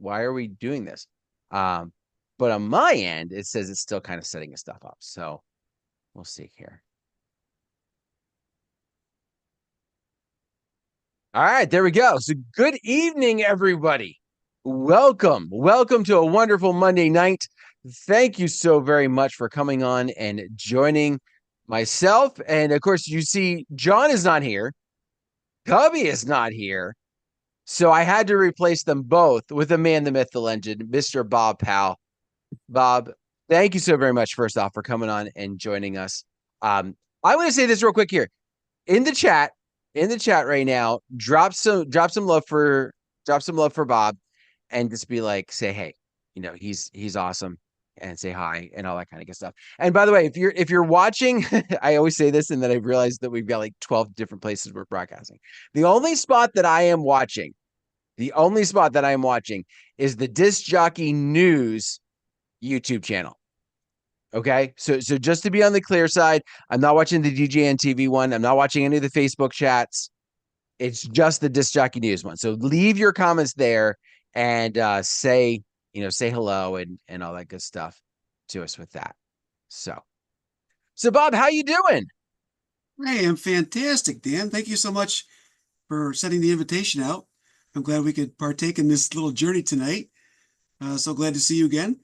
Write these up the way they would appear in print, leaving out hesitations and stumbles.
why are we doing this? But on my end, it says it's still kind of setting his stuff up. So we'll see here. All right, there we go. So good evening, everybody. Welcome. Welcome to a wonderful Monday night. Thank you so very much for coming on and joining myself. And of course, you see, John is not here. Cubby is not here. So I had to replace them both with the man, the myth, the legend, Mr. Bob Powell. Bob, thank you so very much, first off, for coming on and joining us. I want to say this real quick here. In the chat right now, drop some love for Bob, and just be like, say, hey, he's awesome, and say hi and all that kind of good stuff. And by the way, if you're watching, I always say this, and then I realized that we've got like 12 different places we're broadcasting. The only spot that I am watching is the Disc Jockey News YouTube channel. Okay, so just to be on the clear side, I'm not watching the DJNTV one. I'm not watching any of the Facebook chats. It's just the Disc Jockey News one. So leave your comments there and say hello and all that good stuff to us with that. So Bob, how you doing? Hey, I'm fantastic, Dan. Thank you so much for sending the invitation out. I'm glad we could partake in this little journey tonight. So glad to see you again.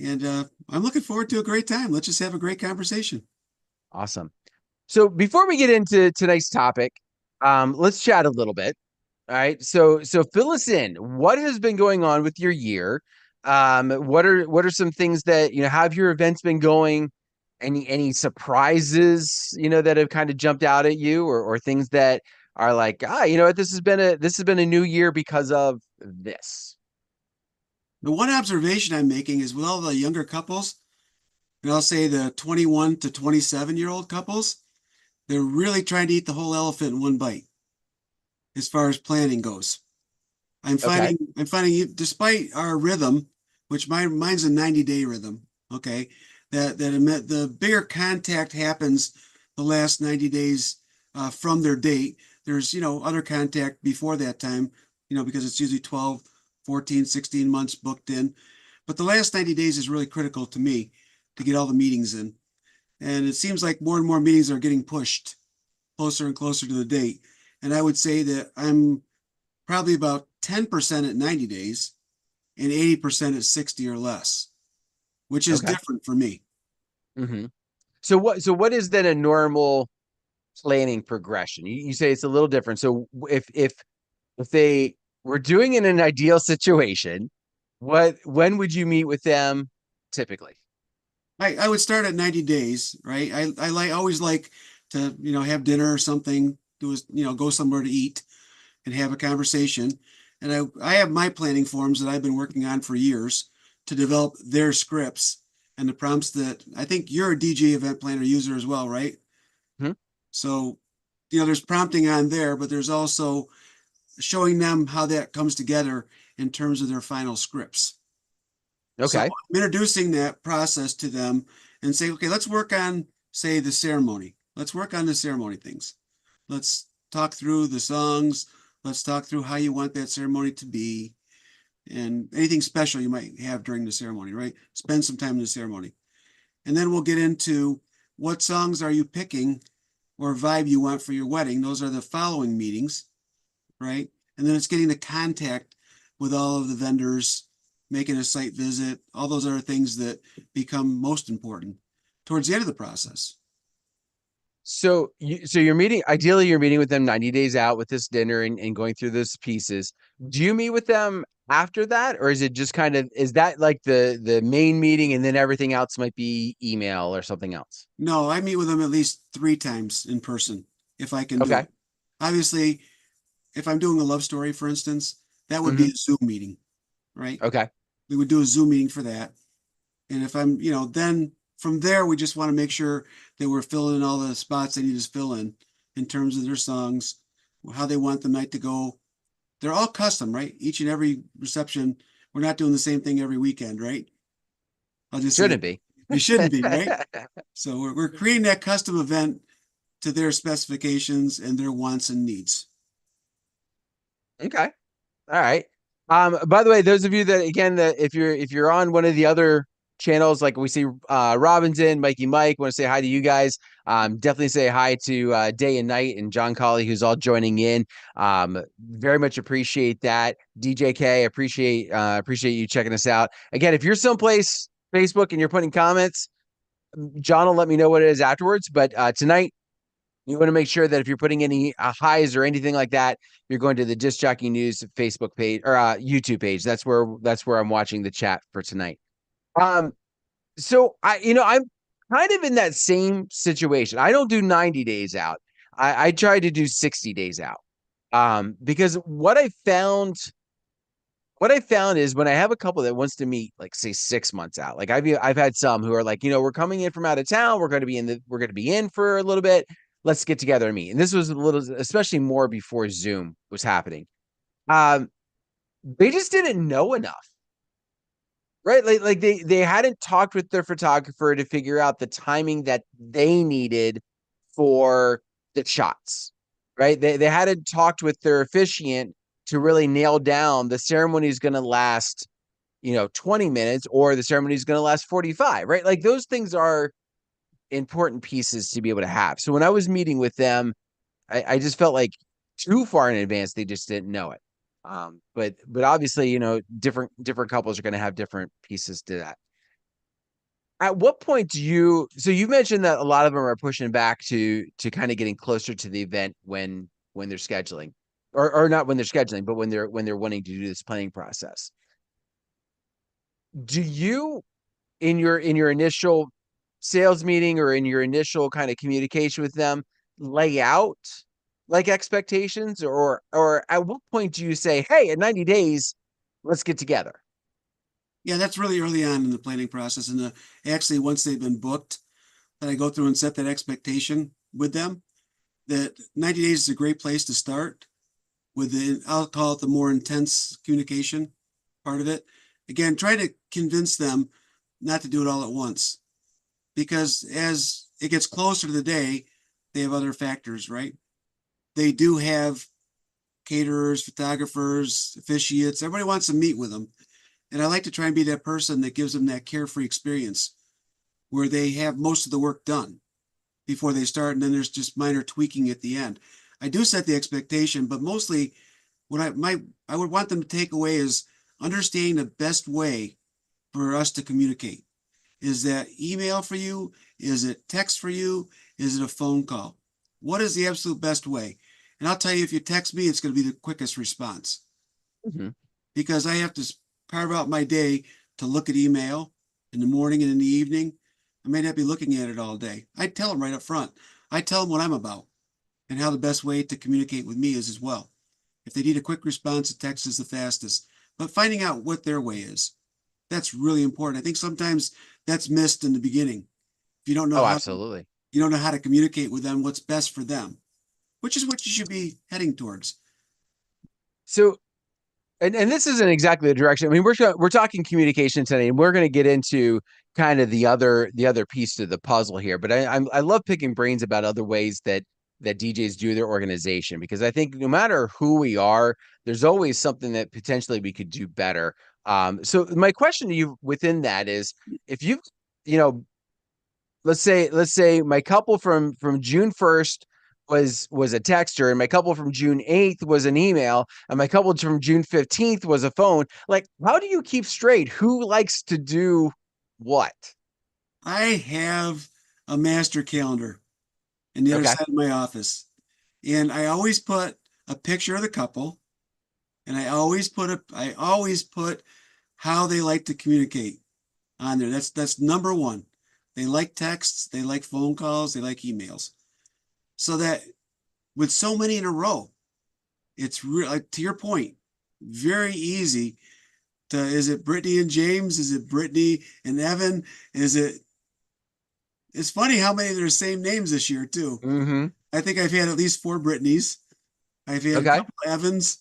And I'm looking forward to a great time. Let's just have a great conversation. Awesome. So before we get into tonight's topic, let's chat a little bit. All right. So fill us in. What has been going on with your year? What are some things that, how have your events been going? Any surprises, that have kind of jumped out at you, or things that are like, what, this has been a new year because of this. The one observation I'm making is with all the younger couples, and I'll say the 21 to 27-year-old couples, they're really trying to eat the whole elephant in one bite as far as planning goes. I'm Okay. finding despite our rhythm, which mine's a 90-day rhythm, okay, that the bigger contact happens the last 90 days from their date. There's, other contact before that time, because it's usually 12, 14, 16 months booked in. But the last 90 days is really critical to me to get all the meetings in. And it seems like more and more meetings are getting pushed closer and closer to the date. And I would say that I'm probably about 10% at 90 days and 80% at 60 or less, which is Okay. different for me. Mm-hmm. So what is then a normal planning progression? You say it's a little different. So if they were doing it in an ideal situation, when would you meet with them typically? I would start at 90 days, right? I always like to, have dinner or something, go somewhere to eat and have a conversation. And I have my planning forms that I've been working on for years to develop their scripts and the prompts that I think you're a DJ event planner user as well, right? Hmm? So, there's prompting on there, but there's also showing them how that comes together in terms of their final scripts. So Okay. I'm introducing that process to them and say, okay, let's work on, say, the ceremony. Let's work on the ceremony things. Let's talk through the songs. Let's talk through how you want that ceremony to be and anything special you might have during the ceremony, right? Spend some time in the ceremony. And then we'll get into what songs are you picking or vibe you want for your wedding. Those are the following meetings, right? And then it's getting the contact with all of the vendors, making a site visit, all those other things that become most important towards the end of the process. So you're meeting, ideally you're meeting with them 90 days out with this dinner and going through those pieces. Do you meet with them after that, or is it just kind of, is that like the main meeting and then everything else might be email or something else? No, I meet with them at least 3 times in person if I can do Okay. it. Obviously, if I'm doing a love story, for instance, that would be Mm-hmm. a Zoom meeting, right? Okay. We would do a Zoom meeting for that. And if I'm, then from there, we just want to make sure that we're filling in all the spots they need to fill in terms of their songs, how they want the night to go. They're all custom, right? Each and every reception, we're not doing the same thing every weekend, right? I'll just say that Shouldn't be. it shouldn't be, right? So we're creating that custom event to their specifications and their wants and needs. Okay. All right. By the way, those of you that again, that if you're on one of the other channels, like we see Robinson, Mikey Mike, want to say hi to you guys. Definitely say hi to Day and Night and John Colley, who's all joining in. Very much appreciate that. DJK, appreciate you checking us out. Again, if you're someplace Facebook and you're putting comments, John will let me know what it is afterwards. But tonight, you want to make sure that if you're putting any highs or anything like that, you're going to the Disc Jockey News Facebook page or YouTube page. That's where I'm watching the chat for tonight. So I'm kind of in that same situation. I don't do 90 days out. I try to do 60 days out. Because what I found is when I have a couple that wants to meet, like say 6 months out, like I've had some who are like, we're coming in from out of town. We're going to be in for a little bit. Let's get together and meet. And this was a little, especially more before Zoom was happening. Um, they just didn't know enough, right? Like they hadn't talked with their photographer to figure out the timing that they needed for the shots, right? They hadn't talked with their officiant to really nail down the ceremony is going to last, 20 minutes or the ceremony is going to last 45, right? Like those things are important pieces to be able to have. So when I was meeting with them, I just felt like too far in advance, they just didn't know it. But obviously, different couples are going to have different pieces to that. At what point so you mentioned that a lot of them are pushing back to kind of getting closer to the event when they're scheduling or not when they're scheduling, but when they're wanting to do this planning process. Do you in your initial sales meeting or in your initial kind of communication with them lay out like expectations or at what point do you say, hey, in 90 days, let's get together? Yeah, that's really early on in the planning process. And actually, once they've been booked, that I go through and set that expectation with them that 90 days is a great place to start with I'll call it the more intense communication part of it. Again, try to convince them not to do it all at once because as it gets closer to the day, they have other factors, right? They do have caterers, photographers, officiates. Everybody wants to meet with them. And I like to try and be that person that gives them that carefree experience where they have most of the work done before they start. And then there's just minor tweaking at the end. I do set the expectation, but mostly what I would want them to take away is understanding the best way for us to communicate. Is that email for you? Is it text for you? Is it a phone call? What is the absolute best way? And I'll tell you, if you text me, it's going to be the quickest response because I have to carve out my day to look at email in the morning and in the evening. I may not be looking at it all day. I tell them right up front. I tell them what I'm about and how the best way to communicate with me is as well. If they need a quick response, a text is the fastest. But finding out what their way is, that's really important. I think sometimes that's missed in the beginning. If you don't know Oh, how absolutely. you don't know how to communicate with them, what's best for them, which is what you should be heading towards. So and this isn't exactly the direction. I mean, we're talking communication today, and we're going to get into kind of the other piece to the puzzle here. But I love picking brains about other ways that DJs do their organization because I think no matter who we are, there's always something that potentially we could do better. So my question to you within that is, if you know, let's say my couple from June 1st was a texter and my couple from June 8th was an email and my couple from June 15th was a phone. Like, how do you keep straight who likes to do what? I have a master calendar in the other Okay. side of my office, and I always put a picture of the couple, and I always put how they like to communicate on there. That's number one. They like texts, they like phone calls, they like emails. So that with so many in a row, it's real. Like, to your point, very easy to. Is it Brittany and James? Is it Brittany and Evan? Is it? It's funny how many of their same names this year too. Mm-hmm. I think I've had at least 4 Brittany's. I've had a Okay. couple of Evans.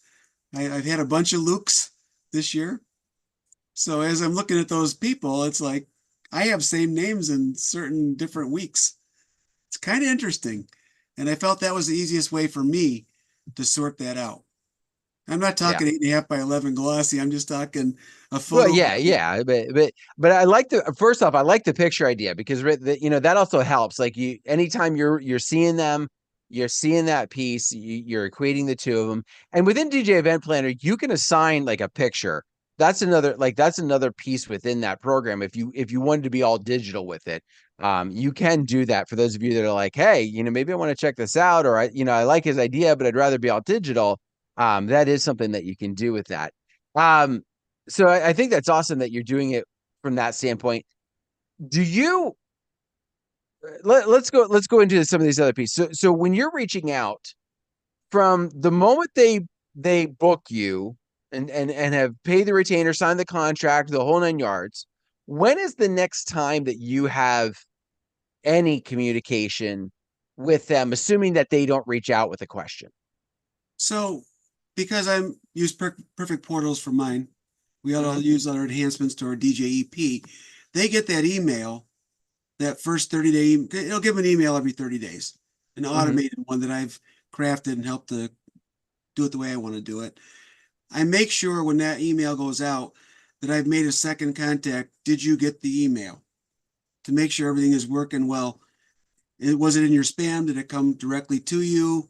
I've had a bunch of Lukes this year. So as I'm looking at those people, it's like I have same names in certain different weeks. It's kind of interesting. And I felt that was the easiest way for me to sort that out. I'm not Yeah. talking 8.5 by 11 glossy. I'm just talking a Well, photo. yeah, but I like the first off, I like the picture idea because that also helps. Like anytime you're seeing them, you're seeing that piece, you're equating the two of them, and within DJ Event Planner, you can assign like a picture. That's another piece within that program. If you wanted to be all digital with it, you can do that. For those of you that are like, hey, maybe I want to check this out, or I like his idea, but I'd rather be all digital. That is something that you can do with that. Um, so I think that's awesome that you're doing it from that standpoint. Do you let's go into some of these other pieces. So when you're reaching out from the moment they book you and have paid the retainer, signed the contract, the whole 9 yards, when is the next time that you have any communication with them, assuming that they don't reach out with a question? So, because I'm use perfect portals for mine, we all Mhm. use our enhancements to our DJEP. They get that email, that first 30-day. It'll give an email every 30 days, an Mhm. automated one that I've crafted and helped to do it the way I want to do it. I make sure when that email goes out that I've made a second contact. Did you get the email? To make sure everything is working well. Was it in your spam? Did it come directly to you?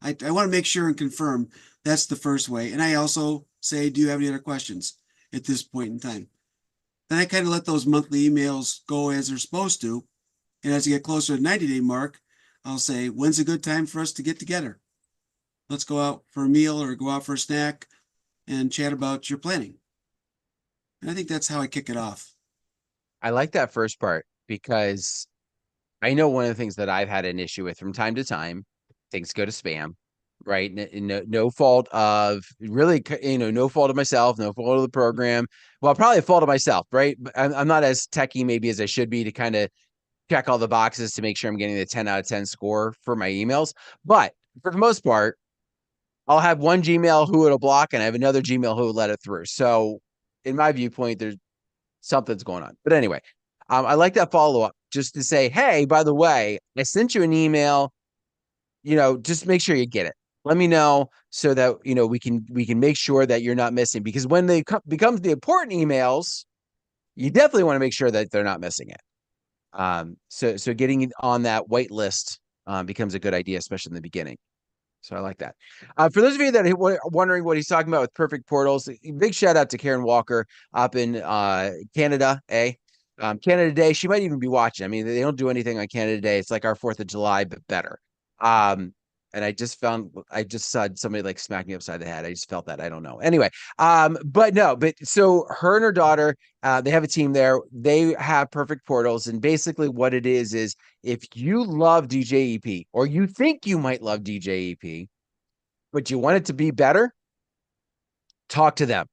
I want to make sure and confirm that's the first way. And I also say, do you have any other questions at this point in time? Then I kind of let those monthly emails go as they're supposed to. And as you get closer to the 90-day mark, I'll say, when's a good time for us to get together? Let's go out for a meal or go out for a snack and chat about your planning. And I think that's how I kick it off. I like that first part because I know one of the things that I've had an issue with from time to time, things go to spam, right? No fault of really, no fault of myself, no fault of the program. Well, probably a fault of myself, right? But I'm not as techie maybe as I should be to kind of check all the boxes to make sure I'm getting the 10 out of 10 score for my emails. But for the most part, I'll have one Gmail who it'll block and I have another Gmail who will let it through. So in my viewpoint, there's something's going on. But anyway, I like that follow up just to say, hey, by the way, I sent you an email. Just make sure you get it. Let me know so that we can make sure that you're not missing. Because when they becomes the important emails, you definitely want to make sure that they're not missing it. So getting it on that white list becomes a good idea, especially in the beginning. So I like that. For those of you that are wondering what he's talking about with perfect portals, big shout out to Karen Walker up in Canada, Canada Day. She might even be watching. I mean, they don't do anything on Canada Day. It's like our 4th of July, but better. Um, and I just saw somebody like smack me upside the head. I just felt that. I don't know. Anyway, but no, but so her and her daughter, they have a team there. They have perfect portals. And basically what it is if you love DJEP or you think you might love DJEP, but you want it to be better, talk to them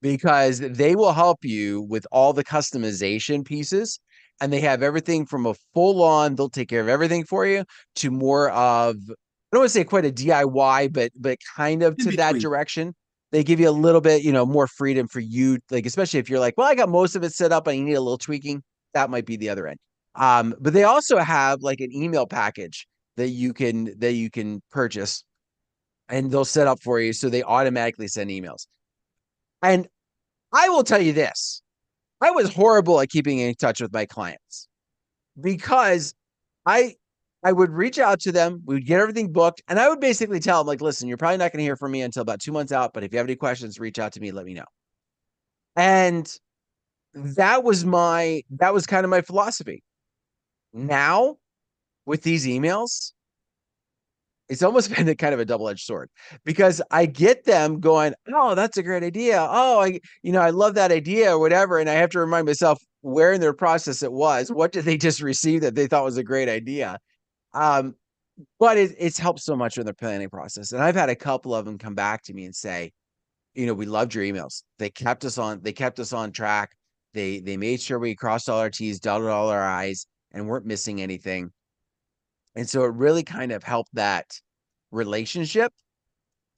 because they will help you with all the customization pieces. And they have everything from a full on, they'll take care of everything for you to more of, I don't want to say quite a DIY, but kind of In to that between. direction. They give you a little bit, more freedom for you, like especially if you're like, well, I got most of it set up and you need a little tweaking. That might be the other end. But they also have like an email package that you can purchase and they'll set up for you so they automatically send emails. And I will tell you this. I was horrible at keeping in touch with my clients because I I would reach out to them, we would get everything booked, and I would basically tell them, like, listen, you're probably not going to hear from me until about 2 months out, but if you have any questions, reach out to me, let me know. And that was kind of my philosophy. Now, with these emails, it's almost been a kind of a double-edged sword because I get them going, oh, that's a great idea. Oh, I love that idea or whatever. And I have to remind myself where in their process it was. What did they just receive that they thought was a great idea? Um, but it's helped so much in their planning process. And I've had a couple of them come back to me and say, we loved your emails. They kept us on track. They made sure we crossed all our T's, dotted all our I's, and weren't missing anything. And so it really kind of helped that relationship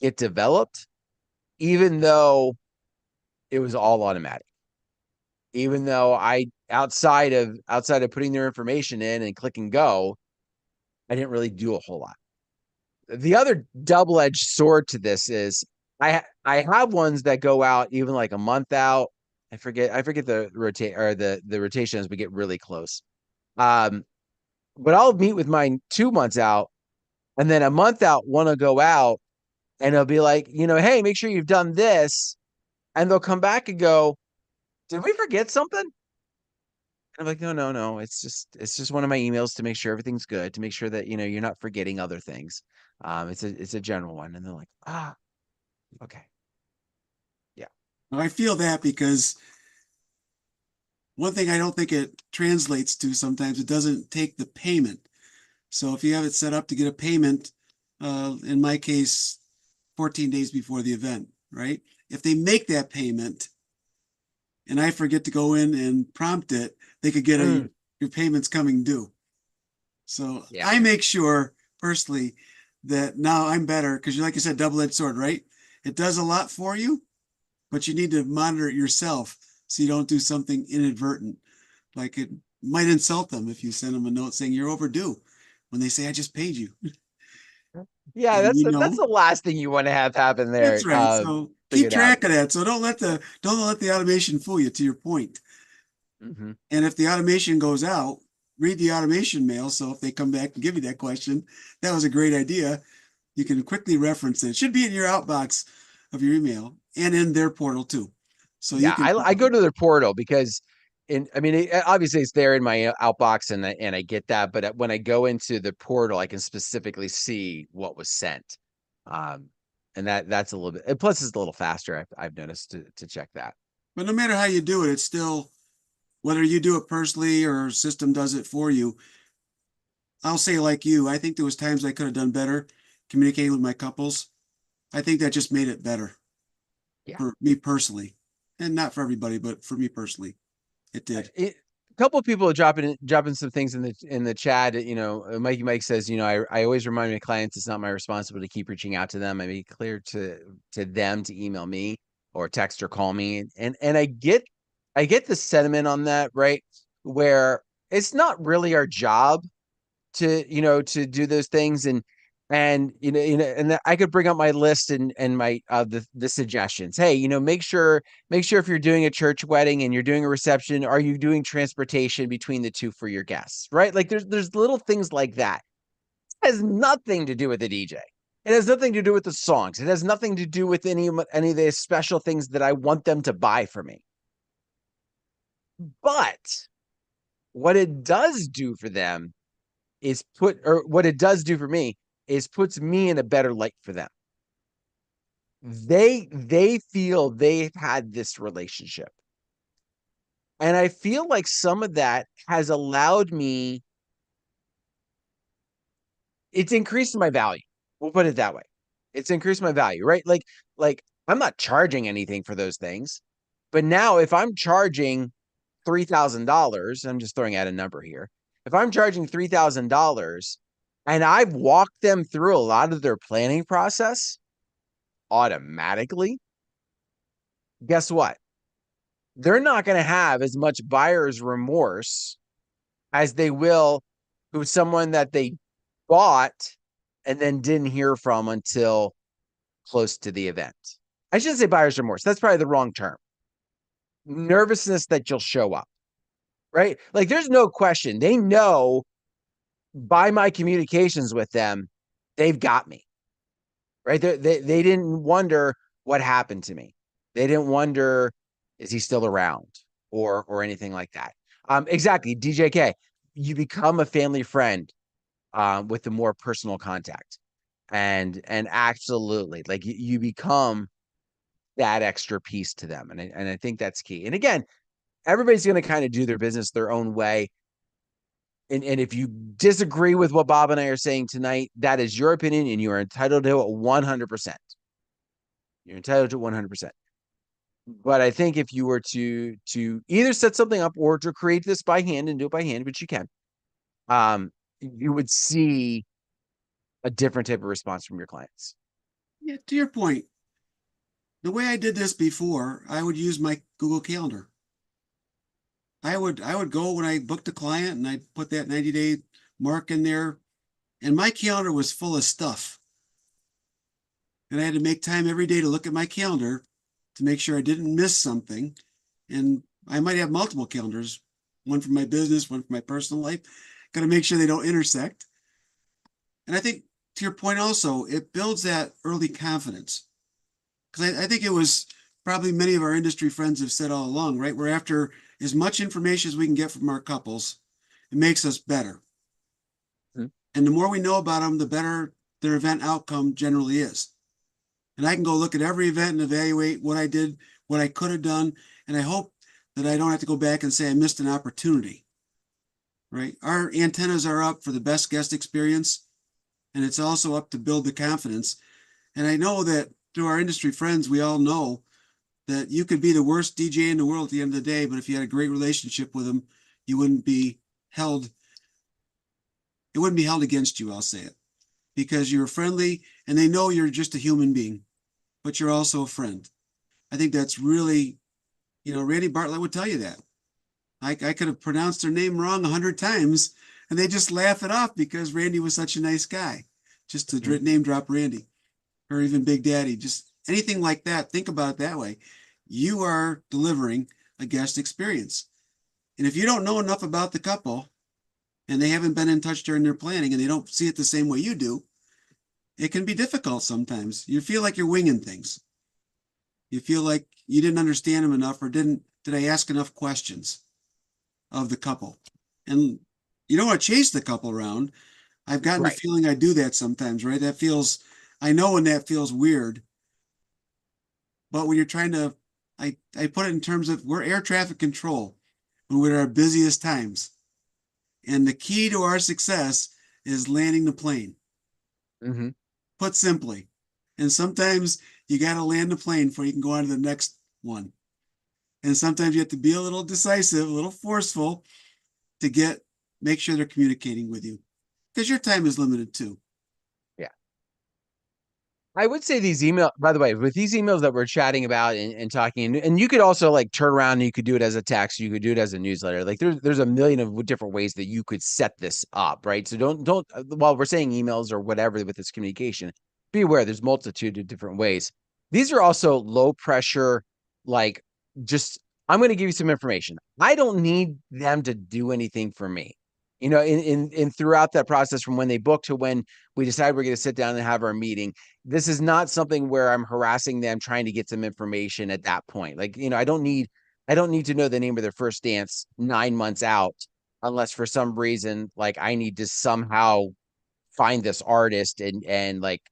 get developed, even though it was all automatic. Even though I outside of putting their information in and clicking go, I didn't really do a whole lot. The other double-edged sword to this is I have ones that go out even like a month out. I forget the the rotation as we get really close. Um, but I'll meet with mine 2 months out, and then a month out want to go out, and it'll be like, hey, make sure you've done this, and they'll come back and go, did we forget something? And I'm like, no, no, no. It's just one of my emails to make sure everything's good, to make sure that you're not forgetting other things. It's a general one, and they're like, okay, yeah, I feel that because one thing I don't think it translates to sometimes, it doesn't take the payment. So if you have it set up to get a payment, in my case, 14 days before the event, right? If they make that payment and I forget to go in and prompt it, they could get mm, your payment's coming due. So yeah, I make sure personally that now I'm better because, like you said, double-edged sword, right? It does a lot for you, but you need to monitor it yourself so you don't do something inadvertent. Like it might insult them if you send them a note saying you're overdue when they say, I just paid you. yeah. And That's the last thing you want to have happen there. that's right. So keep Figured out. track of that. So don't let the automation fool you, to your point. Hmm. And if the automation goes out, read the automation mail. So if they come back and give you that question, that was a great idea. You can quickly reference it. It should be in your outbox of your email and in their portal too. So you Yeah, can I go to their portal because, I mean, obviously it's there in my outbox, and I get that. But when I go into the portal, I can specifically see what was sent, um, and that's a little bit. And plus, it's a little faster. I've noticed to check that. but no matter how you do it, it's still whether you do it personally or system does it for you. I'll say like you, I think there was times I could have done better communicating with my couples. I think that just made it better Yeah. for me personally, and not for everybody, but for me personally, it did. A couple of people are dropping some things in the chat. Mikey Mike says, I always remind my clients it's not my responsibility to keep reaching out to them. I make it clear to them to email me or text or call me. And I get the sentiment on that, right? Where it's not really our job to do those things, and I could bring up my list and my the suggestions. Hey, make sure if you're doing a church wedding and you're doing a reception, are you doing transportation between the two for your guests, right? Like there's little things like that. It has nothing to do with the DJ. It has nothing to do with the songs. It has nothing to do with any of the special things that I want them to buy for me. But what it does do for them what it does do for me is puts me in a better light for them. They feel they've had this relationship. And I feel like some of that has allowed me, it's increased my value. We'll put it that way. It's increased my value, right? Like I'm not charging anything for those things. But now if I'm charging $3,000, I'm just throwing out a number here. If I'm charging $3,000 and I've walked them through a lot of their planning process automatically, guess what? They're not going to have as much buyer's remorse as they will with someone that they bought and then didn't hear from until close to the event. I shouldn't say buyer's remorse. That's probably the wrong term. Nervousness that you'll show up, right? Like there's no question. They know by my communications with them, they've got me, right? They didn't wonder what happened to me. They didn't wonder, is he still around or anything like that. Exactly. DJK, you become a family friend with the more personal contact. And absolutely, like you become that extra piece to them. And I think that's key. And again, everybody's going to kind of do their business their own way. And if you disagree with what Bob and I are saying tonight, that is your opinion and you are entitled to it 100%. You're entitled to 100%. But I think if you were to either set something up or to create this by hand and do it by hand, which you can, you would see a different type of response from your clients. Yeah, to your point, the way I did this before, I would use my Google Calendar. I would go when I booked a client and I put that 90-day mark in there, and my calendar was full of stuff. and I had to make time every day to look at my calendar to make sure I didn't miss something. And I might have multiple calendars, one for my business, one for my personal life. Got to make sure they don't intersect. And I think to your point also, it builds that early confidence. Because I think it was probably many of our industry friends have said all along, right? We're after as much information as we can get from our couples. It makes us better. Mhm. And the more we know about them, the better their event outcome generally is. And I can go look at every event and evaluate what I did, what I could have done. And I hope that I don't have to go back and say I missed an opportunity, right? Our antennas are up for the best guest experience, and it's also up to build the confidence. And I know that through our industry friends, we all know that you could be the worst DJ in the world at the end of the day, but if you had a great relationship with them, you wouldn't be held, it wouldn't be held against you, I'll say it, because you're friendly and they know you're just a human being, but you're also a friend. I think that's really, Randy Bartlett would tell you that. I could have pronounced their name wrong 100 times and they just laugh it off because Randy was such a nice guy. Just to Mhm. name drop Randy or even Big Daddy, just anything like that. Think about it that way. You are delivering a guest experience. And if you don't know enough about the couple and they haven't been in touch during their planning and they don't see it the same way you do, it can be difficult sometimes. You feel like you're winging things. You feel like you didn't understand them enough or did I ask enough questions of the couple? And you don't want to chase the couple around. I've gotten the Right. feeling I do that sometimes, right? I know when that feels weird, but when you're trying to, I put it in terms of we're air traffic control when we're at our busiest times. And the key to our success is landing the plane, Hmm. put simply. And sometimes you got to land the plane before you can go on to the next one. And sometimes you have to be a little decisive, a little forceful to make sure they're communicating with you because your time is limited too. Yeah. I would say these email, by the way, with these emails that we're chatting about and talking, and you could also like turn around and you could do it as a text, you could do it as a newsletter. Like there's a million of different ways that you could set this up, right? So don't while we're saying emails or whatever with this communication, be aware there's multitude of different ways. These are also low pressure, like just I'm going to give you some information. I don't need them to do anything for me. In throughout that process from when they book to when we decide we're going to sit down and have our meeting, this is not something where I'm harassing them trying to get some information at that point. Like, I don't need to know the name of their first dance 9 months out unless for some reason like I need to somehow find this artist and like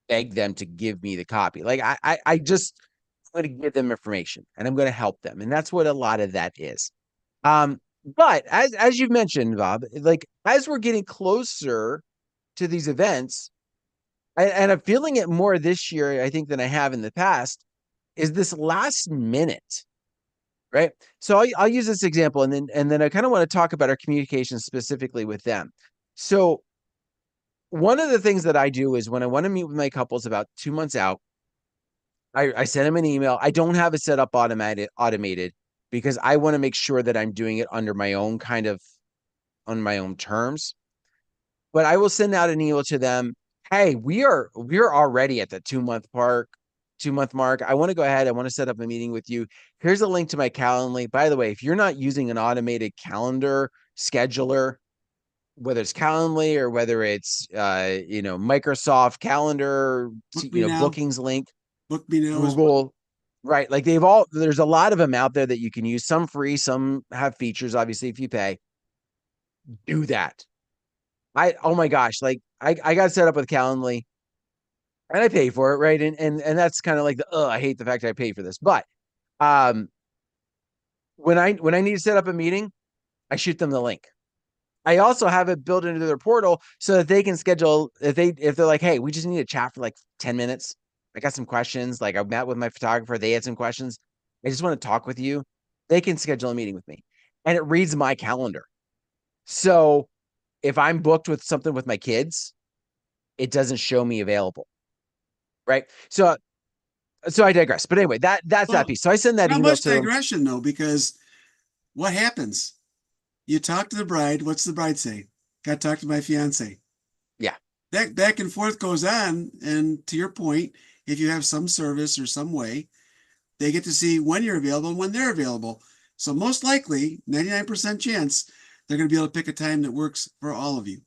beg them to give me the copy. Like I just I'm going to give them information and I'm going to help them. And that's what a lot of that is. Um, but as you've mentioned, Bob, like as we're getting closer to these events, and I'm feeling it more this year, I think, than I have in the past, is this last minute, right? So I'll use this example, and then I kind of want to talk about our communication specifically with them. So one of the things that I do is when I want to meet with my couples about 2 months out, I send them an email. I don't have it set up automated because I want to make sure that I'm doing it under my own kind of on my own terms. But I will send out an email to them. Hey, we're already at the 2 month mark. I want to go ahead. I want to set up a meeting with you. Here's a link to my Calendly. By the way, if you're not using an automated calendar scheduler, whether it's Calendly or whether it's Microsoft Calendar, Book me now. bookings link, Book me now is one. Google, right? Like there's a lot of them out there that you can use. Some free, some have features. Obviously, if you pay, do that. Oh my gosh, like I got set up with Calendly and I pay for it, right? And that's kind of like I hate the fact that I pay for this. But um when I need to set up a meeting, I shoot them the link. I also have it built into their portal so that they can schedule if they're like, hey, we just need to chat for like 10 minutes. I got some questions. Like I met with my photographer, they had some questions. I just want to talk with you. They can schedule a meeting with me. And it reads my calendar. So if I'm booked with something with my kids, it doesn't show me available. Right. So I digress. But anyway, that's that Well, piece. So I send that not email much to them. digression though, because what happens? You talk to the bride. What's the bride say? Got to talk to my fiance. Yeah. that back and forth goes on. And to your point, if you have some service or some way, they get to see when you're available and when they're available. So most likely, 99% chance, they're going to be able to pick a time that works for all of you.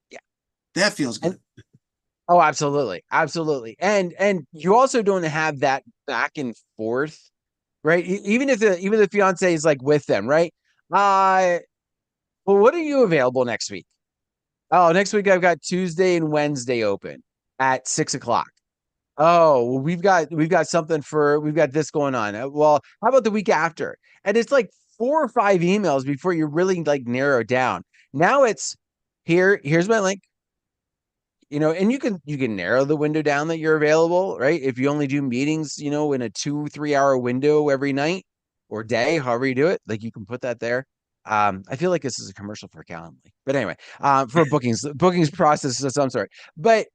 Yeah. That feels And good. oh, absolutely. Absolutely. And you also don't have that back and forth, right? Even the fiance is like with them, right? Well, what are you available next week? Oh, next week I've got Tuesday and Wednesday open at 6 o'clock. Oh, well, we've got this going on. Well, how about the week after? And it's like 4 or 5 emails before you really like narrow down. Now it's here's my link, and you can narrow the window down that you're available, right? If you only do meetings, in a 2-3 hour window every night or day, however you do it, like you can put that there. I feel like this is a commercial for Calendly, but anyway, for bookings process of some sort. But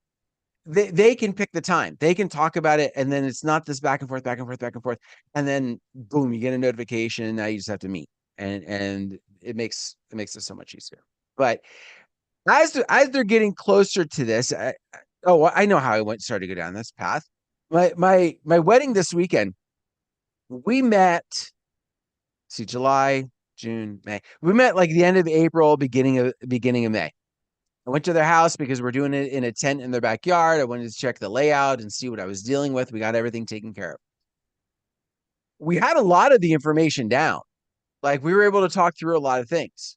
they can pick the time. They can talk about it, and then it's not this back and forth, back and forth, back and forth, and then boom, you get a notification, and now you just have to meet, and it makes it so much easier. But as they're getting closer to this, I know how I started to go down this path. My wedding this weekend, we met. See, July, June, May. We met like the end of April, beginning of May. I went to their house because we're doing it in a tent in their backyard. I wanted to check the layout and see what I was dealing with. We got everything taken care of. We had a lot of the information down. Like we were able to talk through a lot of things.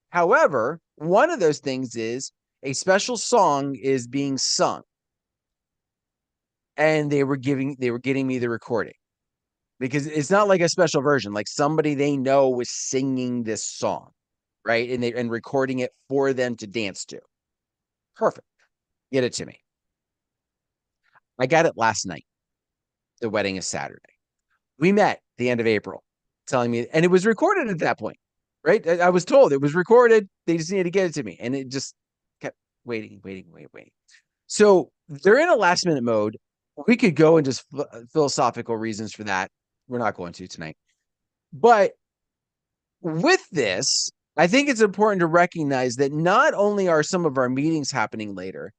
However, one of those things is a special song is being sung, and they were getting me the recording because it's not like a special version. Like somebody they know was singing this song, right? And recording it for them to dance to. Perfect. Get it to me. I got it last night. The wedding is Saturday. We met the end of April, telling me, and it was recorded at that point, right? I was told it was recorded. They just needed to get it to me, and it just kept waiting, waiting, waiting, waiting. So they're in a last minute mode. We could go into philosophical reasons for that. We're not going to tonight. But with this, I think it's important to recognize that not only are some of our meetings happening later,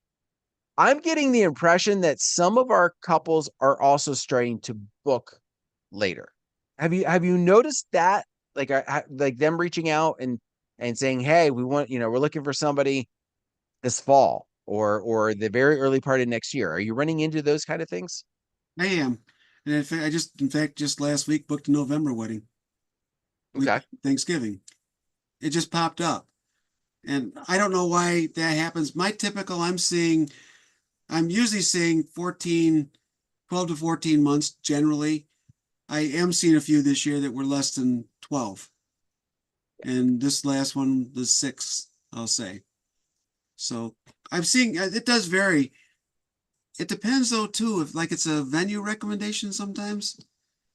I'm getting the impression that some of our couples are also starting to book later. Have you noticed that? Like them reaching out and saying, "Hey, we're looking for somebody this fall or the very early part of next year." Are you running into those kind of things? I am. And in fact, just last week booked a November wedding, week Okay. Thanksgiving. It just popped up. And I don't know why that happens. I'm usually seeing 12 to 14 months generally. I am seeing a few this year that were less than 12. And this last one was 6, I'll say. So I'm seeing it does vary. It depends though too, if like it's a venue recommendation sometimes,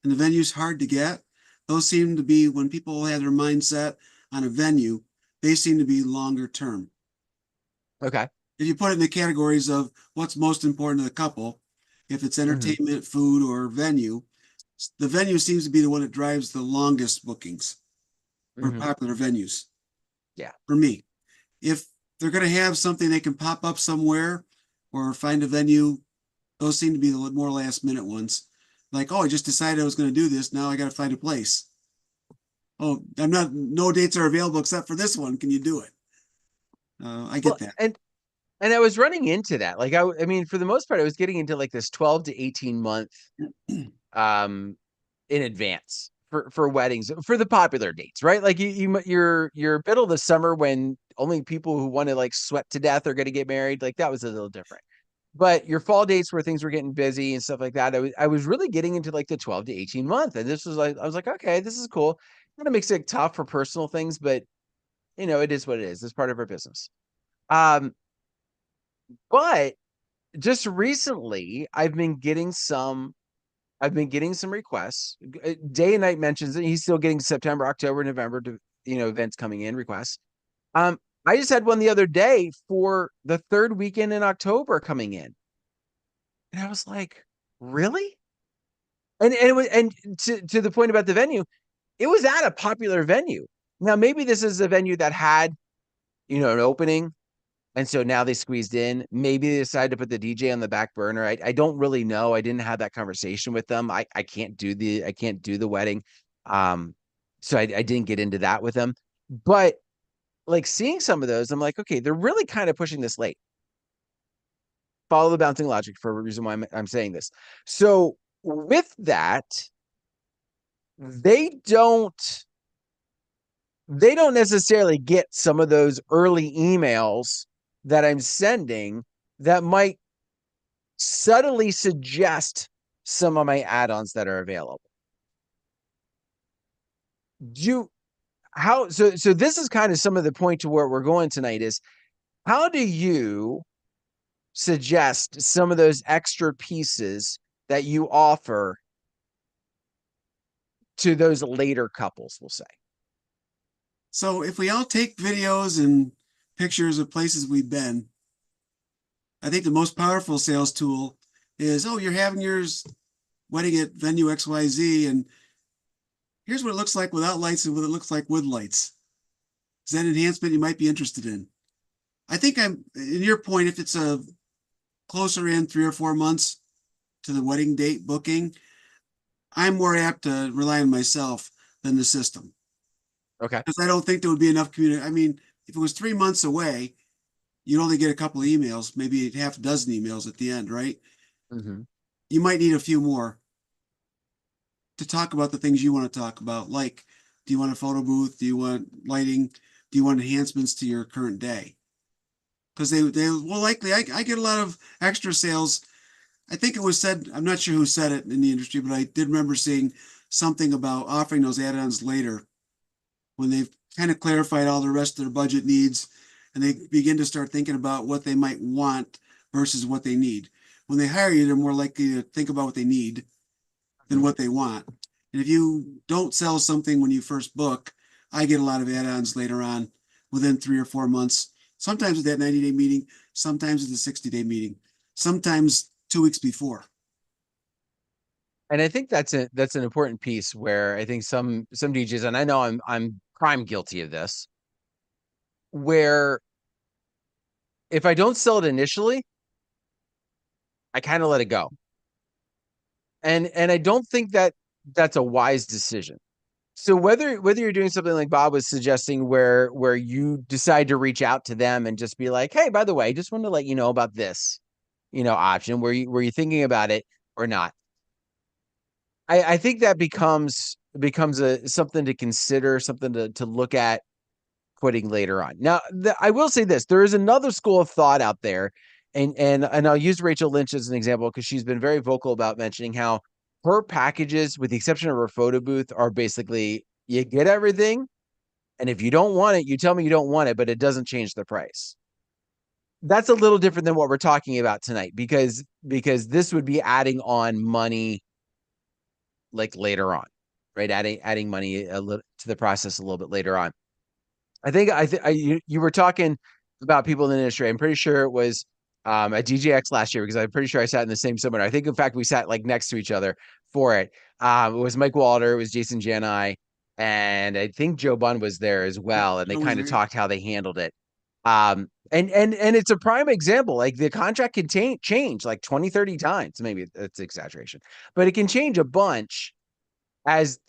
and the venue's hard to get. Those seem to be when people have their mindset on a venue, they seem to be longer term. Okay. If you put it in the categories of what's most important to the couple, if it's Hmm. entertainment, food, or venue, the venue seems to be the one that drives the longest bookings for Hmm. popular venues Yeah. for me. If they're going to have something they can pop up somewhere or find a venue, those seem to be the more last minute ones. Like, oh, I just decided I was going to do this. Now I got to find a place. Oh, no dates are available except for this one. Can you do it? I Well, get that. and I was running into that. Like I mean, for the most part, I was getting into like this 12 to 18 month um in advance for weddings for the popular dates, right? Like you're middle of the summer when only people who want to like sweat to death are going to get married. Like that was a little different. But your fall dates where things were getting busy and stuff like that, I was really getting into like the 12 to 18 month, and this was like I was like, okay, this is cool. Kind of makes it tough for personal things, but it is what it is. It's part of our business. Um, but just recently, I've been getting some requests. Day and Night mentions that he's still getting September, October, November to events coming in requests. Um, I just had one the other day for the third weekend in October coming in, and I was like, really? And it was to the point about the venue, it was at a popular venue. Now maybe this is a venue that had an opening, And so now they squeezed in. Maybe they decided to put the DJ on the back burner. I don't really know. I didn't have that conversation with them. I can't do the wedding. So I didn't get into that with them. But like seeing some of those, I'm like, okay, they're really kind of pushing this late. Follow the bouncing logic for a reason why I'm saying this. So with that, they don't necessarily get some of those early emails that I'm sending that might subtly suggest some of my add-ons that are available. So this is kind of some of the point to where we're going tonight is how do you suggest some of those extra pieces that you offer to those later couples, we'll say? So if we all take videos and pictures of places we've been, I think the most powerful sales tool is, oh, you're having yours wedding at venue XYZ, and here's what it looks like without lights and what it looks like with lights. Is that enhancement you might be interested in? I think I'm in your point, if it's a closer in 3 or 4 months to the wedding date booking, I'm more apt to rely on myself than the system. Okay. Because I don't think there would be enough community. I mean, if it was 3 months away, you'd only get a couple of emails, maybe half a dozen emails at the end, right? Mm-hmm. You might need a few more to talk about the things you want to talk about. Like, do you want a photo booth? Do you want lighting? Do you want enhancements to your current day? Because they will likely, I get a lot of extra sales. I think it was said, I'm not sure who said it in the industry, but I did remember seeing something about offering those add-ons later when they've kind of clarified all the rest of their budget needs and they begin to start thinking about what they might want versus what they need. When they hire you, they're more likely to think about what they need than what they want. And if you don't sell something when you first book, I get a lot of add-ons later on within 3 or 4 months. Sometimes at that 90-day meeting, sometimes at the 60-day meeting, sometimes 2 weeks before. And I think that's an important piece where I think some DJs, and I know I'm prime guilty of this, where if I don't sell it initially, I kind of let it go. And I don't think that that's a wise decision. So whether you're doing something like Bob was suggesting where you decide to reach out to them and just be like, hey, by the way, I just wanted to let you know about this, option. Were you thinking about it or not? I think that becomes something to consider, something to look at putting later on. Now, I will say this: there is another school of thought out there, and I'll use Rachel Lynch as an example because she's been very vocal about mentioning how her packages, with the exception of her photo booth, are basically you get everything, and if you don't want it, you tell me you don't want it, but it doesn't change the price. That's a little different than what we're talking about tonight because this would be adding on money like later on, right? Adding money a little to the process a little bit later on. You were talking about people in the industry. I'm pretty sure it was at DJX last year because I'm pretty sure I sat in the same seminar. I think in fact we sat like next to each other for it. It was Mike Walter, it was Jason Jani, and I think Joe Bunn was there as well. And they kind of talked how they handled it. And it's a prime example. Like the contract can change like 20, 30 times. Maybe that's exaggeration, but it can change a bunch as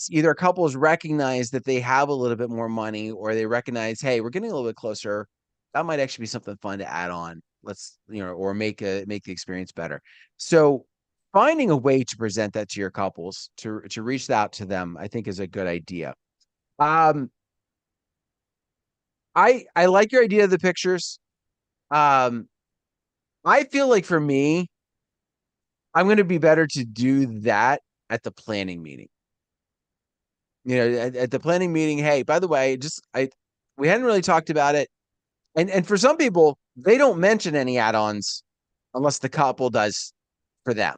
either couples recognize that they have a little bit more money or they recognize, hey, we're getting a little bit closer. That might actually be something fun to add on. Let's, or make the experience better. So finding a way to present that to your couples, to reach out to them, I think is a good idea. I like your idea of the pictures. Um, I feel like for me, I'm going to be better to do that at the planning meeting. At the planning meeting, hey, by the way, we hadn't really talked about it. And for some people, they don't mention any add-ons unless the couple does for them,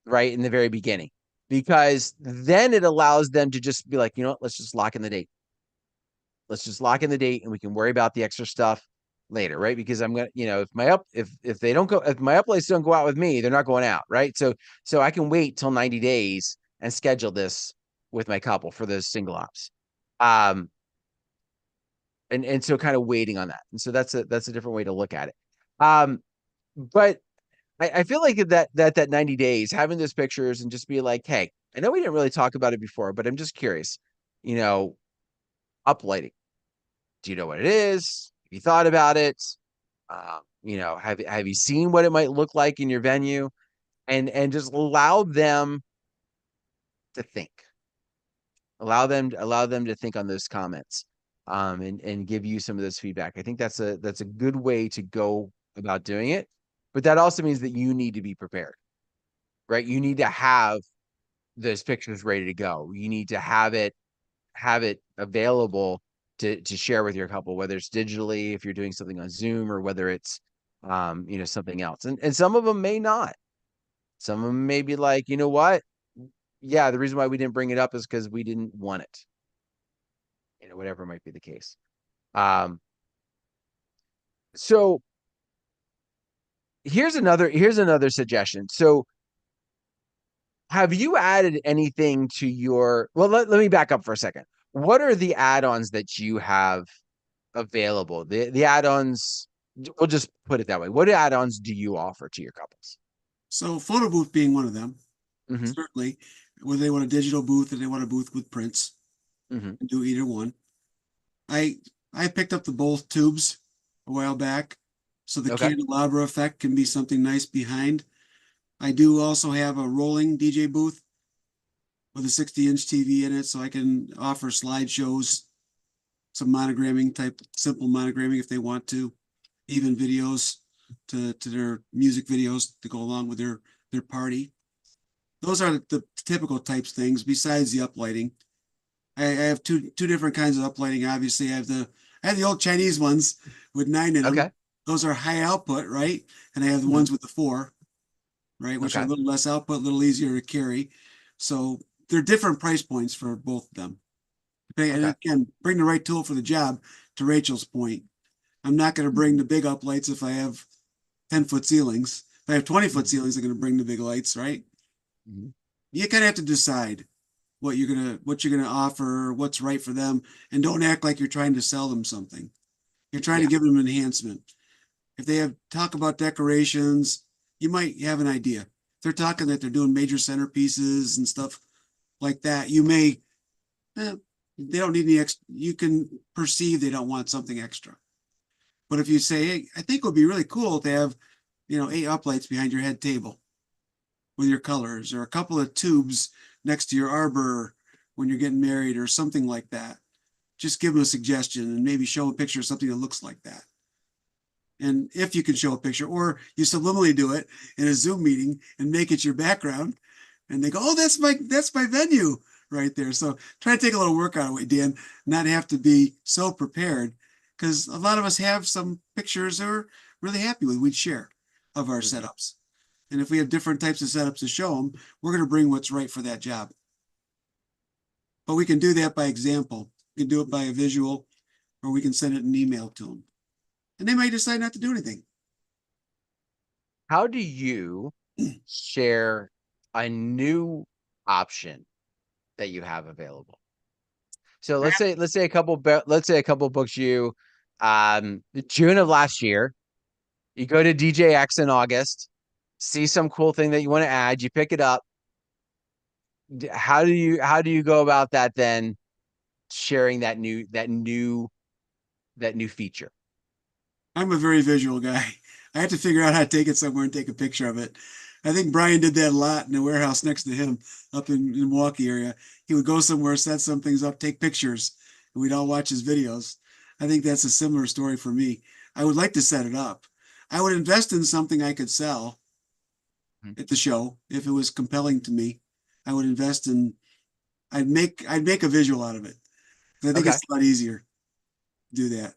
right? In the very beginning. Because then it allows them to just be like, you know what, let's just lock in the date. Let's just lock in the date and we can worry about the extra stuff later, right? Because I'm gonna, if they don't go, if my uplays don't go out with me, they're not going out, right? So I can wait till 90 days and schedule this with my couple for those single ops. and so kind of waiting on that. And so that's a different way to look at it. Um, but I feel like that 90 days, having those pictures and just be like, hey, I know we didn't really talk about it before, but I'm just curious, you know, uplighting. Do you know what it is? Have you thought about it? Have you seen what it might look like in your venue? And just allow them to think. Allow them to think on those comments, and give you some of this feedback. I think that's a good way to go about doing it. But that also means that you need to be prepared, right? You need to have those pictures ready to go. You need to have it available to share with your couple, whether it's digitally, if you're doing something on Zoom, or whether it's something else. And some of them may not. Some of them may be like, you know what? Yeah, the reason why we didn't bring it up is because we didn't want it. Whatever might be the case. Um, so here's another suggestion. So have you added anything to your, well, let me back up for a second. What are the add-ons that you have available? The add-ons, we'll just put it that way. What add-ons do you offer to your couples? So photo booth being one of them, Hmm. certainly. Whether they want a digital booth or they want a booth with prints, Hmm. and do either one. I I picked up the both tubes a while back, so the Okay. candelabra effect can be something nice behind. I do also have a rolling DJ booth with a 60-inch TV in it, so I can offer slideshows, some monogramming type, simple monogramming if they want to, even videos to their music videos to go along with their party. Those are the typical types things besides the uplighting. I have two different kinds of uplighting. Obviously, I have the old Chinese ones with 9 in them. Okay. Those are high output, right? And I have the Hmm. ones with the 4, right, which are a Okay. little less output, a little easier to carry. So they're different price points for both of them. And Okay. again, bring the right tool for the job. To Rachel's point, I'm not going to bring the big uplights if I have 10-foot ceilings. If I have 20-foot Hmm. ceilings, I'm going to bring the big lights, right? Hmm. You kind of have to decide what you're gonna offer, what's right for them, and don't act like you're trying to sell them something. You're trying to Yeah. give them enhancement. If they have talk about decorations, you might have an idea. If they're talking that they're doing major centerpieces and stuff like that, you may they don't need any extra. You can perceive they don't want something extra. But if you say, hey, I think it would be really cool to have, 8 uplights behind your head table with your colors, or a couple of tubes next to your arbor when you're getting married, or something like that. Just give them a suggestion and maybe show a picture of something that looks like that. And if you can show a picture, or you subliminally do it in a Zoom meeting and make it your background, and they go, "Oh, that's my venue right there." So try to take a little work out of it, Dan, not have to be so prepared, because a lot of us have some pictures that we're really happy with. We'd share of our Hmm. setups, and if we have different types of setups to show them, we're going to bring what's right for that job. But we can do that by example. We can do it by a visual, or we can send it an email to them, and they might decide not to do anything. How do you share a new option that you have available? So let's say a couple books you June of last year. You go to DJX in August, see some cool thing that you want to add, you pick it up. How do you go about that then, sharing that new feature? I'm a very visual guy. I have to figure out how to take it somewhere and take a picture of it. I think Brian did that a lot in the warehouse next to him up in Milwaukee area. He would go somewhere, set some things up, take pictures, and we'd all watch his videos. I think that's a similar story for me. I would like to set it up. I would invest in something I could sell Mhm. at the show if it was compelling to me. I would invest in. I'd make a visual out of it. I think Okay. it's a lot easier to do that.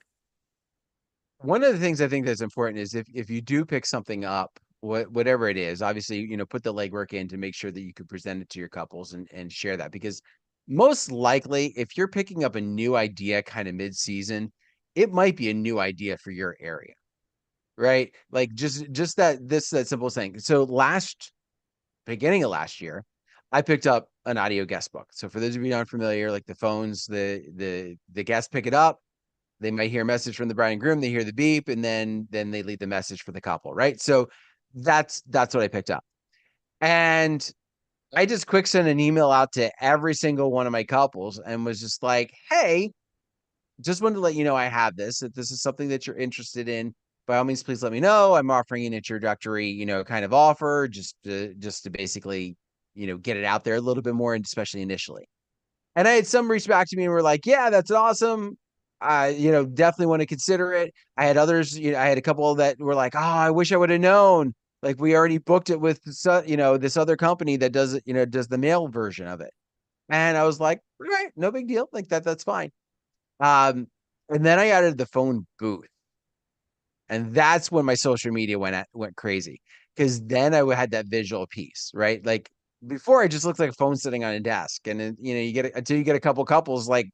One of the things I think that's important is if you do pick something up, whatever it is, obviously, put the legwork in to make sure that you can present it to your couples and share that. Because most likely, if you're picking up a new idea kind of mid-season, it might be a new idea for your area, right? Like just that simple thing. So beginning of last year, I picked up an audio guest book. So for those of you not familiar, like the phones, the guests pick it up, They might hear a message from the bride and groom, they hear the beep, and then they leave the message for the couple, right? So that's what I picked up. And I just quick sent an email out to every single one of my couples and was just like, hey, just wanted to let you know I have this. If this is something that you're interested in, by all means, please let me know. I'm offering an introductory, kind of offer just to basically, get it out there a little bit more, and especially initially. And I had some reach back to me and were like, yeah, that's awesome. I, definitely want to consider it. I had others, I had a couple that were like, oh, I wish I would have known. Like we already booked it with, this other company that does it, does the mail version of it. And I was like, all right, no big deal. Like that's fine. Um, and then I added the phone booth, and that's when my social media went crazy, because then I had that visual piece, right? Like before, I just looked like a phone sitting on a desk, and then, until you get a couple couples like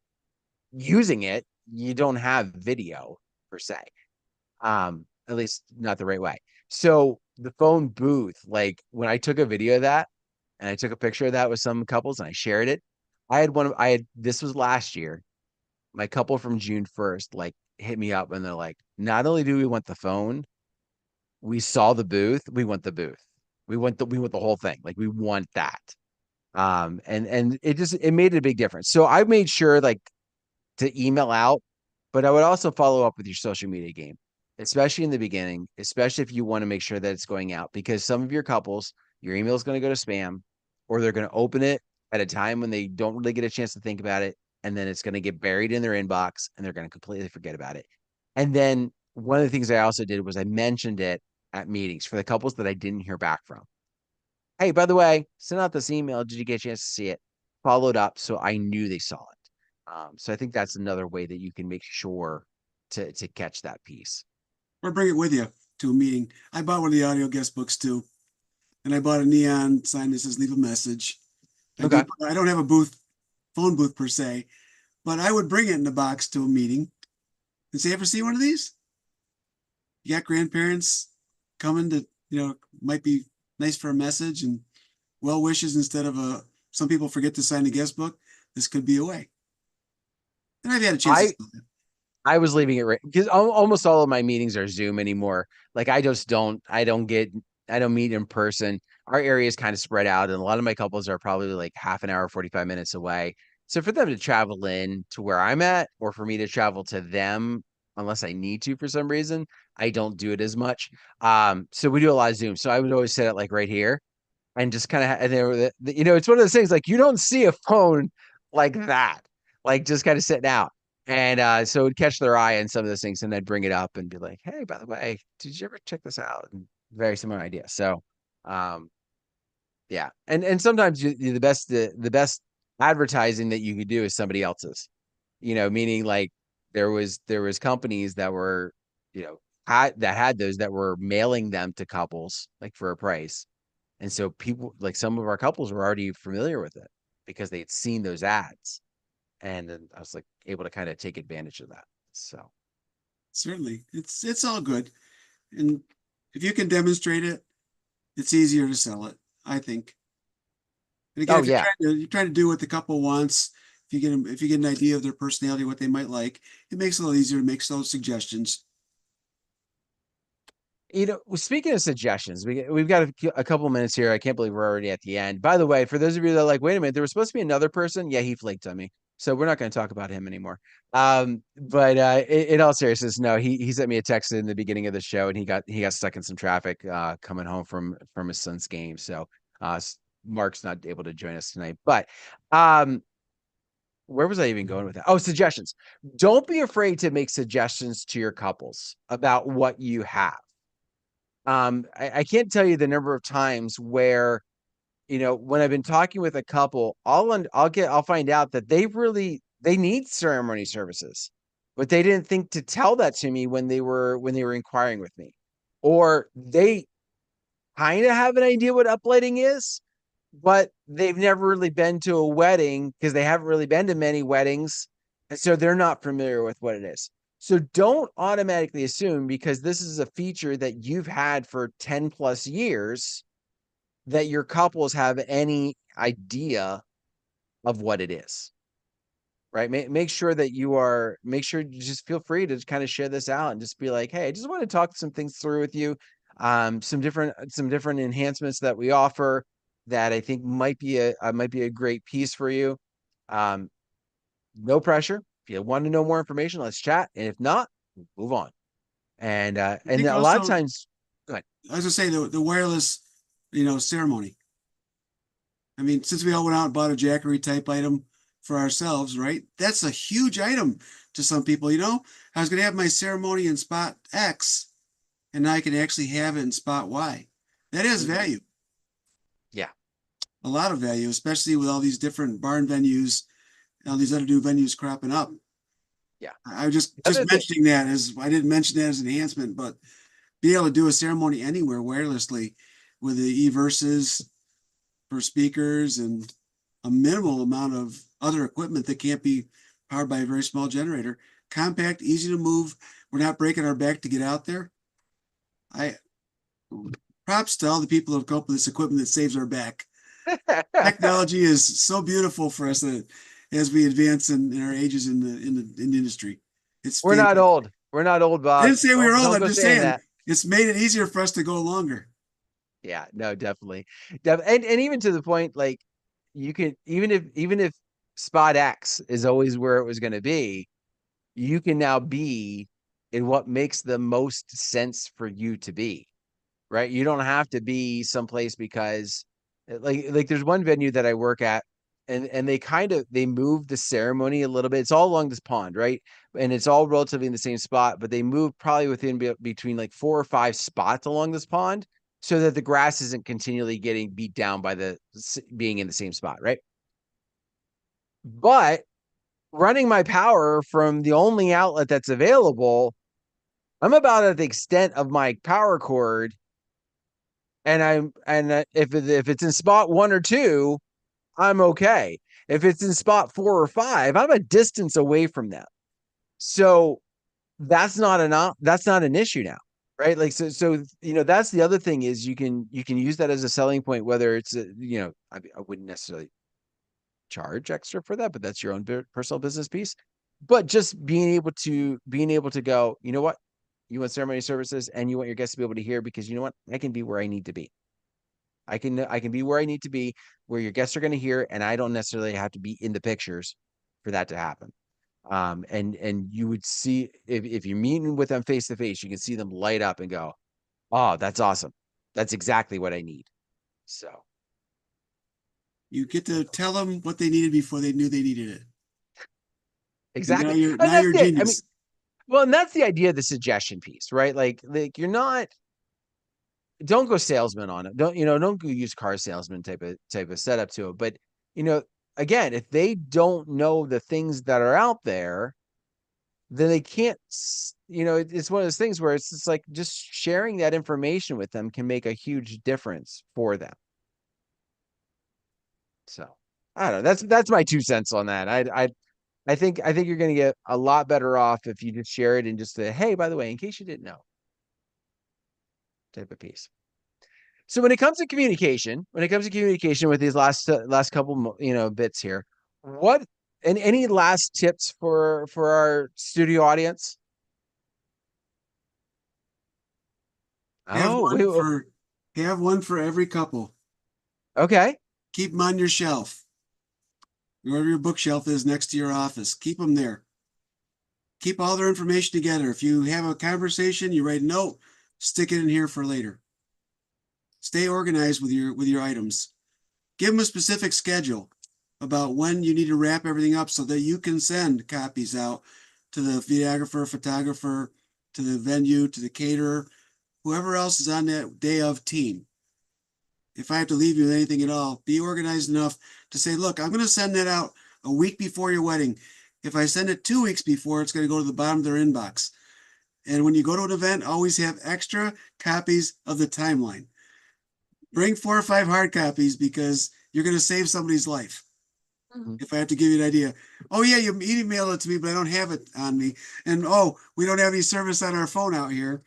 using it, you don't have video per se, at least not the right way. So the phone booth, like when I took a video of that and I took a picture of that with some couples and I shared it, this was last year. My couple from June 1st, like hit me up and they're like, not only do we want the phone, we saw the booth, we want the booth. We want the whole thing. Like we want that. And it made a big difference. So I made sure like to email out, but I would also follow up with your social media game, especially in the beginning, especially if you want to make sure that it's going out, because some of your couples, your email is going to go to spam, or they're going to open it at a time when they don't really get a chance to think about it. And then it's going to get buried in their inbox and they're going to completely forget about it. And then one of the things I also did was I mentioned it at meetings for the couples that I didn't hear back from. Hey, by the way, send out this email. Did you get a chance to see it? Followed up, so I knew they saw it. So I think that's another way that you can make sure to catch that piece. Or bring it with you to a meeting. I bought one of the audio guest books too, and I bought a neon sign that says "Leave a message." Okay. I don't have a phone booth per se, but I would bring it in the box to a meeting and say, "Ever see one of these? You got grandparents coming to, might be nice for a message and well wishes instead of a. Some people forget to sign the guest book. This could be a way." And I've had a chance to I sell it. I was leaving it right because almost all of my meetings are Zoom anymore. Like I don't meet in person. Our area is kind of spread out, and a lot of my couples are probably like half an hour, 45 minutes away. So for them to travel in to where I'm at, or for me to travel to them, unless I need to for some reason, I don't do it as much. So we do a lot of Zoom. So I would always set it like right here and just kind of, and they were, it's one of those things like you don't see a phone like that, like just kind of sitting out. And so it would catch their eye on some of those things, and I'd bring it up and be like, hey, by the way, did you ever check this out? And very similar idea. So, um, yeah. And sometimes the best advertising that you could do is somebody else's, meaning like there was companies that were, had those that were mailing them to couples like for a price. And so people like some of our couples were already familiar with it because they had seen those ads. And then I was like able to kind of take advantage of that. So, Certainly, it's all good, and if you can demonstrate it, it's easier to sell it, I think. And again, oh if yeah. you're trying to do what the couple wants, if you get an idea of their personality, what they might like, it makes it a little easier to make those suggestions. Speaking of suggestions, we've got a couple minutes here. I can't believe we're already at the end. By the way, for those of you that are like, wait a minute, there was supposed to be another person. Yeah, he flaked on me. So we're not going to talk about him anymore. But in all seriousness, no, he sent me a text in the beginning of the show, and he got stuck in some traffic coming home from his son's game. So Mark's not able to join us tonight. But where was I even going with that? Oh, suggestions. Don't be afraid to make suggestions to your couples about what you have. I can't tell you the number of times where, when I've been talking with a couple, I'll find out that they need ceremony services, but they didn't think to tell that to me when they were inquiring with me, or they kind of have an idea what uplighting is, but they've never really been to a wedding because they haven't really been to many weddings. And so they're not familiar with what it is. So don't automatically assume because this is a feature that you've had for 10 plus years that your couples have any idea of what it is. right? Make sure that make sure you just feel free to kind of share this out and just be like, hey, I just want to talk some things through with you. Some different enhancements that we offer that I think might be a great piece for you. Um, no pressure. If you want to know more information, let's chat. And if not, move on. I And think a lot of also, times, go ahead. I was gonna say the wireless, ceremony. I mean, since we all went out and bought a Jackery type item for ourselves, right? That's a huge item to some people. I was gonna have my ceremony in spot X, and now I can actually have it in spot Y. That has Mhm. value, Yeah, a lot of value, especially with all these different barn venues, all these other new venues cropping up. yeah. I was just The other just thing, mentioning that as I didn't mention that as an enhancement, but be able to do a ceremony anywhere wirelessly with the e-verses for speakers and a minimal amount of other equipment that can't be powered by a very small generator. Compact, easy to move. We're not breaking our back to get out there. I Props to all the people who have come up with this equipment that saves our back. Technology is so beautiful for us that as we advance in our ages in the industry. It's we're not fantastic. old. We're not old, I Bob. didn't say we were old. Don't I'm go just saying saying that. it's made it easier for us to go longer. Yeah, no, definitely. And even to the point, like you can even if spot X is always where it was going to be, you can now be in what makes the most sense for you to be, right? You don't have to be someplace because like there's one venue that I work at and they move the ceremony a little bit. It's all along this pond, right? And it's all relatively in the same spot, but they move probably between like 4 or 5 spots along this pond so that the grass isn't continually getting beat down by being in the same spot, right? But running my power from the only outlet that's available, I'm about at the extent of my power cord, and if it's in spot 1 or 2, I'm okay. If it's in spot 4 or 5, I'm a distance away from them. So that's not an issue now, right? Like so that's the other thing is you can use that as a selling point. Whether it's I wouldn't necessarily charge extra for that, but that's your own personal business piece. But just being able to go, you know what, you want ceremony services and you want your guests to be able to hear because you know what, I can be where I need to be. I can be where I need to be, where your guests are going to hear, and I don't necessarily have to be in the pictures for that to happen. And you would see if you're meeting with them face to face, you can see them light up and go, "Oh, that's awesome! That's exactly what I need." So You get to tell them what they needed before they knew they needed it. And now exactly, you're and now that's you're a it. I mean, genius. well, and that's the idea of the suggestion piece, right? Like you're not don't go salesman on it. Don't go use car salesman type of setup to it. But you know, again, if they don't know the things that are out there, then they can't. It's one of those things where it's just like just sharing that information with them can make a huge difference for them. So I don't know. That's my 2 cents on that. I think you're going to get a lot better off if you just share it and just say, hey, by the way, in case you didn't know, type of piece. So when it comes to communication with these last couple bits here, what and any last tips for our studio audience? Have Oh, one for have one for every couple. okay. Keep them on your shelf. Wherever your bookshelf is next to your office, keep them there. Keep all their information together. If you have a conversation, you write a note, stick it in here for later. Stay organized with your items. Give them a specific schedule about when you need to wrap everything up so that you can send copies out to the videographer, photographer, to the venue, to the caterer, whoever else is on that day of team. If I have to leave you with anything at all, be organized enough to say, look, I'm going to send that out a week before your wedding. If I send it 2 weeks before, it's going to go to the bottom of their inbox. And when you go to an event, always have extra copies of the timeline. Bring 4 or 5 hard copies because you're going to save somebody's life. Mhm. If I have to give you an idea, oh yeah, you email it to me, but I don't have it on me. And oh, we don't have any service on our phone out here.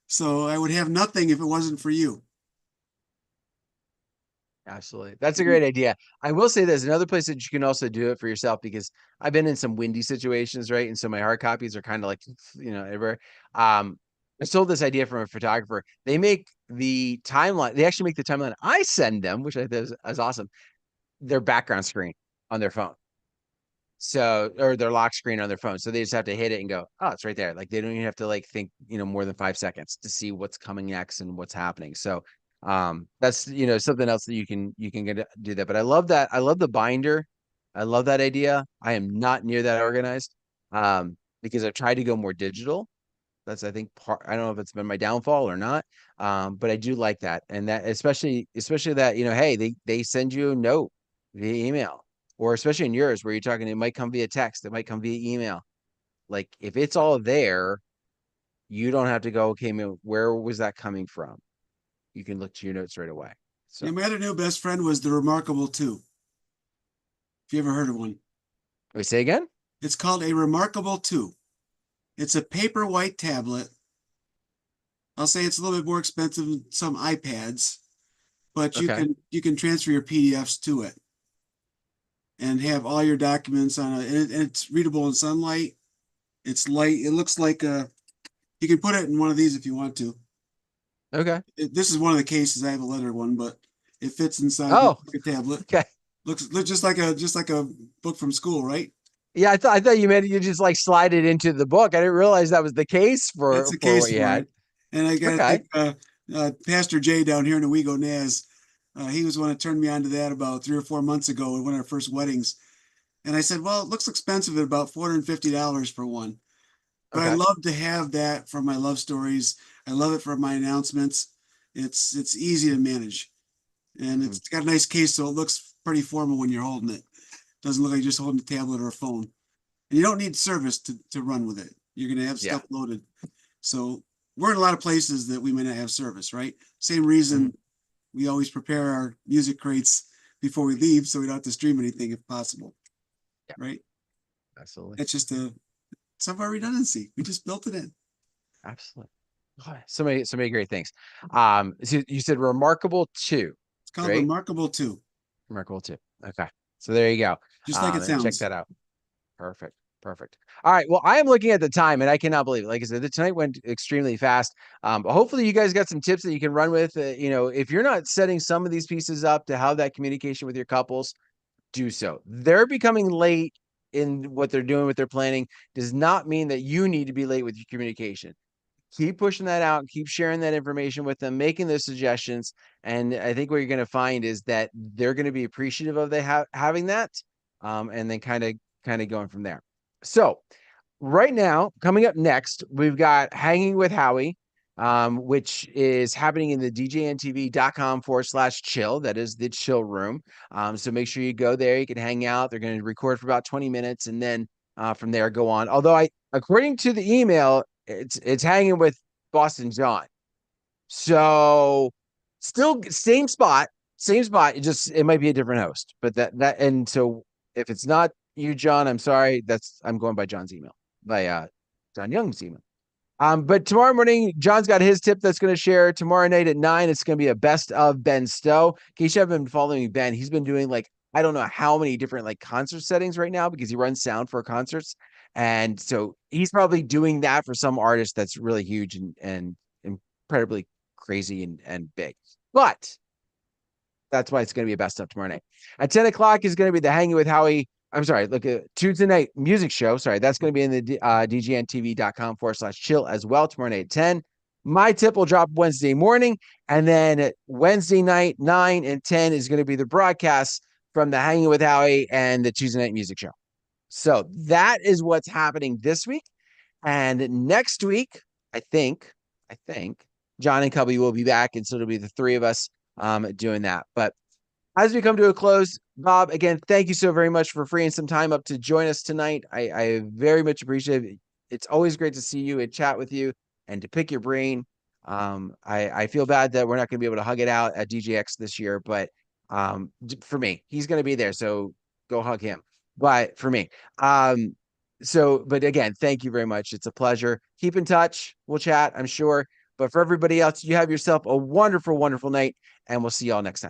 So I would have nothing if it wasn't for you. Absolutely. That's a great idea. I will say there's another place that you can also do it for yourself because I've been in some windy situations, right? And so my hard copies are kind of like, everywhere. I stole this idea from a photographer. They make the timeline, they actually make the timeline I send them, which I thought is awesome, their background screen on their phone. So, or their lock screen on their phone. So they just have to hit it and go, oh, it's right there. Like they don't even have to like think, more than 5 seconds to see what's coming next and what's happening. So that's something else that you can do that. But I love that. I love the binder. I love that idea. I am not near that organized because I've tried to go more digital. That's I think I don't know if it's been my downfall or not. But I do like that. And that especially that, hey, they send you a note via email, or especially in yours where you're talking, it might come via text, it might come via email. Like if it's all there, you don't have to go, okay, man, where was that coming from? You can look to your notes right away. Yeah, So my other new best friend was the Remarkable 2. If you ever heard of one, we say again. it's called a Remarkable 2. It's a paper white tablet. I'll say it's a little bit more expensive than some iPads, but you Okay. can you can transfer your PDFs to it and have all your documents on it. And it's readable in sunlight. It's light. It looks like you can put it in one of these if you want to. Okay. This is one of the cases. I have a leather one, but it fits inside Oh, like a tablet. okay. Looks just like a book from school, right? Yeah, I thought you meant you just like slide it into the book. I didn't realize that was the case That's for the for what case you for had. it. And I got to Okay. think, Pastor Jay down here in Owego, Naz, he was the one that turned me on to that about 3 or 4 months ago at one of our first weddings. And I said, well, it looks expensive at about $450 for one. But I Okay. love to have that for my love stories. I love it for my announcements. It's easy to manage. And Mhm. it's got a nice case, so it looks pretty formal when you're holding it. Doesn't look like you're just holding a tablet or a phone. And you don't need service to run with it. You're going to have Yeah. stuff loaded. So we're in a lot of places that we may not have service, right? Same Mhm. reason we always prepare our music crates before we leave so we don't have to stream anything if possible, Yeah. right? Absolutely. It's just some of our redundancy. We just built it in. Absolutely. Oh, so many great things. So you said remarkable two, It's called right? Remarkable 2, Remarkable two. Okay. So there you go. just like it Check sounds. that out. Perfect. Perfect. All right. Well, I am looking at the time and I cannot believe it. Like I said, the tonight went extremely fast. But hopefully you guys got some tips that you can run with. If you're not setting some of these pieces up to have that communication with your couples, do so. They're becoming late in what they're doing with their planning does not mean that you need to be late with your communication. Keep pushing that out, keep sharing that information with them, making those suggestions. And I think what you're going to find is that they're going to be appreciative of having that, and then kind of going from there. So right now, coming up next, we've got Hanging with Howie, which is happening in the DJNTV.com/chill. That is the chill room. So make sure you go there. You can hang out. They're going to record for about 20 minutes and then from there go on. Although according to the email, it's hanging with Boston John. So still same spot. It might be a different host, but and so if it's not you, John, I'm sorry. I'm going by John's email, by John Young's email. But tomorrow morning, John's got his tip that's going to share. Tomorrow night at 9, it's going to be a best of Ben Stowe. In case you haven't been following Ben, he's been doing like I don't know how many different like concert settings right now because he runs sound for concerts. And so he's probably doing that for some artist that's really huge and incredibly crazy and big. But that's why it's going to be a best of tomorrow night. At 10 o'clock is going to be the Hanging with Howie. I'm sorry, look at Tuesday night music show. Sorry, that's going to be in the DGNTV.com/chill as well tomorrow night at 10. My tip will drop Wednesday morning. And then Wednesday night, 9 and 10 is going to be the broadcast from the Hanging with Howie and the Tuesday night music show. So that is what's happening this week. And next week, I think John and Cubby will be back. And so it'll be the three of us doing that. But as we come to a close, Bob, again, thank you so very much for freeing some time up to join us tonight. I very much appreciate it. It's always great to see you and chat with you and to pick your brain. I feel bad that we're not going to be able to hug it out at DJX this year, but for me, he's going to be there. So go hug him. But for me, but again, thank you very much. It's a pleasure. Keep in touch. We'll chat, I'm sure. But for everybody else, you have yourself a wonderful, wonderful night, and we'll see y'all next time.